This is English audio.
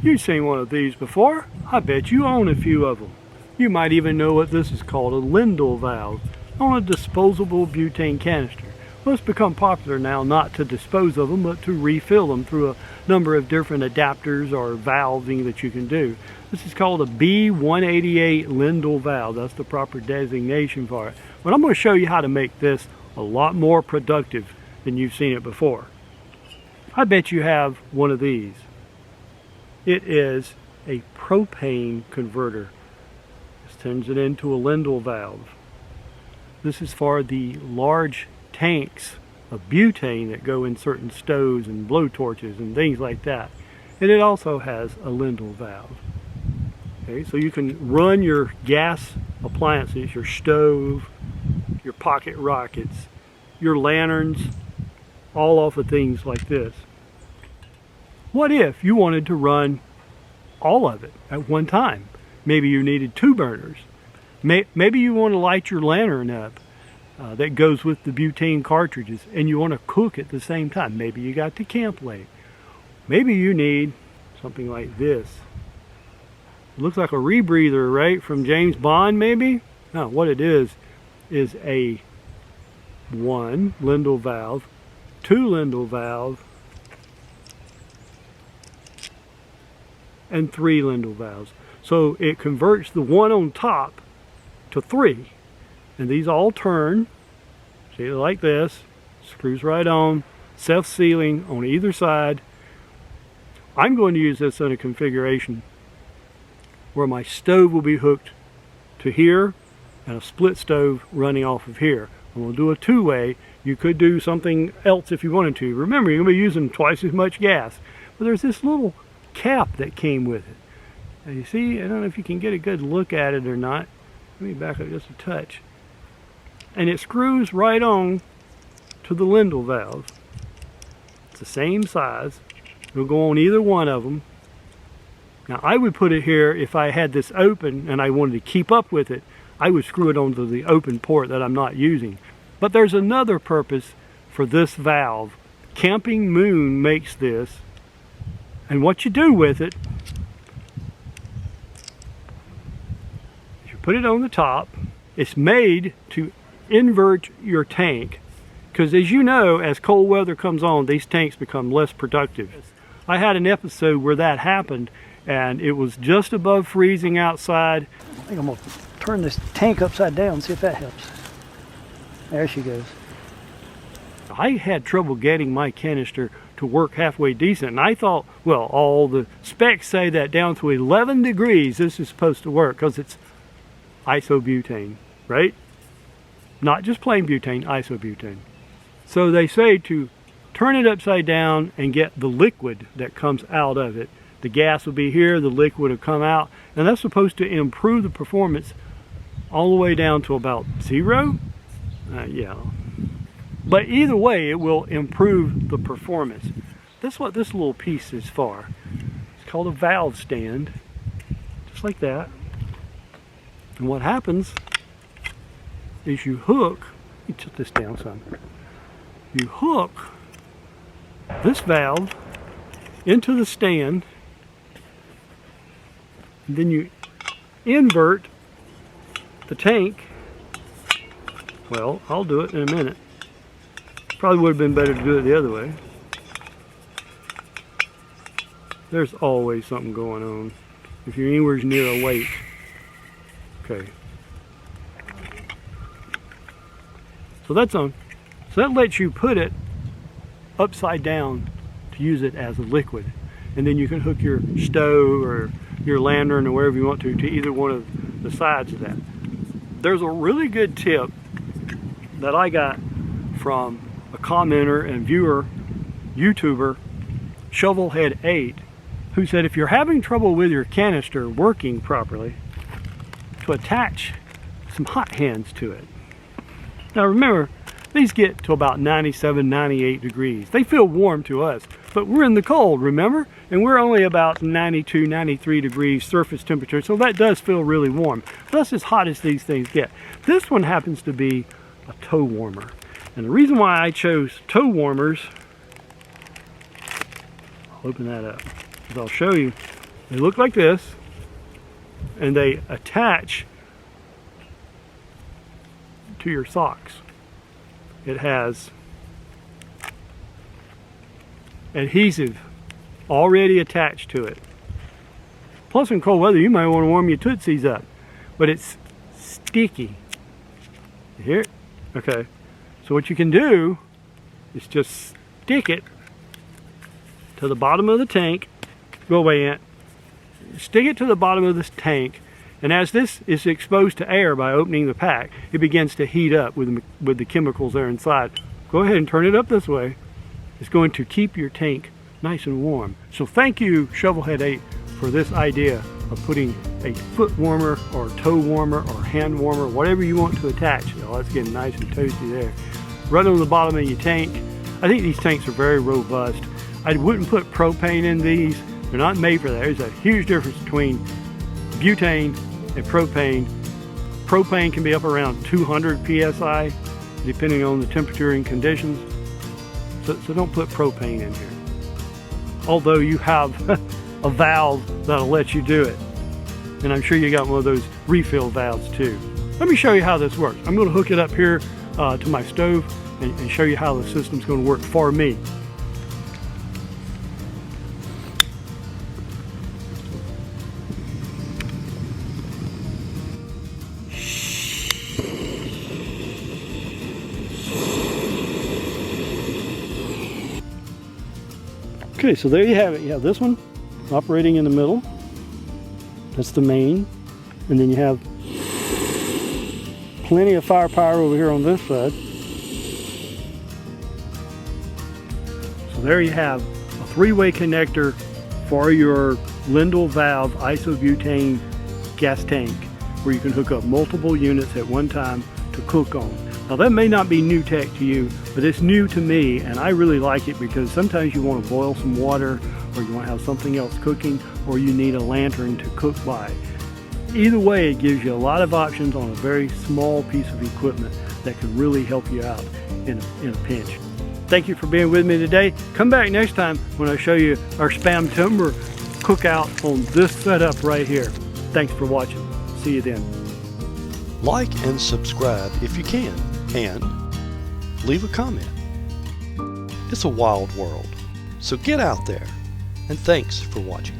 You've seen one of these before. I bet you own a few of them. You might even know what this is called, a Lindal valve on a disposable butane canister. Well, it's become popular now not to dispose of them, but to refill them through a number of different adapters or valving that you can do. This is called a B188 Lindal valve. That's the proper designation for it. But I'm going to show you how to make this a lot more productive than you've seen it before. I bet you have one of these. It is a propane converter. This turns it into a Lindal valve. This is for the large tanks of butane that go in certain stoves and blowtorches and things like that. And it also has a Lindal valve. Okay, so you can run your gas appliances, your stove, your pocket rockets, your lanterns, all off of things like this. What if you wanted to run all of it at one time? Maybe you needed 2 burners. Maybe you want to light your lantern up that goes with the butane cartridges and you want to cook at the same time. Maybe you got to camp late. Maybe you need something like this. It looks like a rebreather, right? From James Bond, maybe? No, what it is a 1 Lindal valve, 2 Lindal valve, and 3 Lindal valves. So it converts the one on top to 3. And these all turn, see, like this, screws right on, self-sealing on either side. I'm going to use this in a configuration where my stove will be hooked to here and a split stove running off of here. I'm going to do a 2-way. You could do something else if you wanted to. Remember, you're going to be using twice as much gas. But there's this little cap that came with it. Now you see, I don't know if you can get a good look at it or not. Let me back up just a touch. And it screws right on to the Lindal valve. It's the same size. It'll go on either one of them. Now I would put it here if I had this open and I wanted to keep up with it. I would screw it onto the open port that I'm not using. But there's another purpose for this valve. CAMPINGMOON makes this. And what you do with it is you put it on the top. It's made to invert your tank, because as you know, as cold weather comes on, these tanks become less productive. I had an episode where that happened and it was just above freezing outside. I think I'm going to turn this tank upside down and see if that helps. There she goes. I had trouble getting my canister to work halfway decent, and I thought, well, all the specs say that down to 11 degrees this is supposed to work because it's isobutane, right? Not just plain butane, isobutane. So they say to turn it upside down and get the liquid that comes out of it. The gas will be here, the liquid will come out, and that's supposed to improve the performance all the way down to about 0. Yeah. But either way, it will improve the performance. That's what this little piece is for. It's called a valve stand, just like that. And what happens is you hook, let me put this down some. You hook this valve into the stand, and then you invert the tank. Well, I'll do it in a minute. Probably would have been better to do it the other way. There's always something going on if you're anywhere near a weight. Okay. So that's on. So that lets you put it upside down to use it as a liquid. And then you can hook your stove or your lantern or wherever you want to either one of the sides of that. There's a really good tip that I got from a commenter and viewer, YouTuber, Shovelhead8, who said if you're having trouble with your canister working properly, to attach some hot hands to it. Now remember, these get to about 97, 98 degrees. They feel warm to us, but we're in the cold, remember? And we're only about 92, 93 degrees surface temperature, so that does feel really warm. That's as hot as these things get. This one happens to be a toe warmer. And the reason why I chose toe warmers, I'll open that up, because I'll show you They look like this, and they attach to your socks. It has adhesive already attached to it. Plus, in cold weather, you might want to warm your tootsies up, but it's sticky. Here, okay. So what you can do is just stick it to the bottom of the tank. Go away, Ant. Stick it to the bottom of this tank, and as this is exposed to air by opening the pack, it begins to heat up with the chemicals there inside. Go ahead and turn it up this way. It's going to keep your tank nice and warm. So thank you, Shovelhead 8, for this idea of putting a foot warmer or toe warmer or hand warmer, whatever you want to attach. Oh, it's getting nice and toasty there. Right on the bottom of your tank. I think these tanks are very robust. I wouldn't put propane in these. They're not made for that. There's a huge difference between butane and propane. Propane can be up around 200 psi depending on the temperature and conditions. So don't put propane in here. Although you have a valve that'll let you do it. And I'm sure you got one of those refill valves too. Let me show you how this works. I'm going to hook it up here to my stove and show you how the system's going to work for me. Okay, so there you have it. You have this one operating in the middle. That's the main. And then you have plenty of firepower over here on this side. So there you have a three-way connector for your Lindal valve isobutane gas tank, where you can hook up multiple units at one time to cook on. Now that may not be new tech to you, but it's new to me, and I really like it because sometimes you want to boil some water, or you want to have something else cooking, or you need a lantern to cook by. Either way, it gives you a lot of options on a very small piece of equipment that can really help you out in a pinch. Thank you for being with me today. Come back next time when I show you our Spam Timber cookout on this setup right here. Thanks for watching. See you then. Like and subscribe if you can, and leave a comment. It's a wild world, so get out there, and thanks for watching.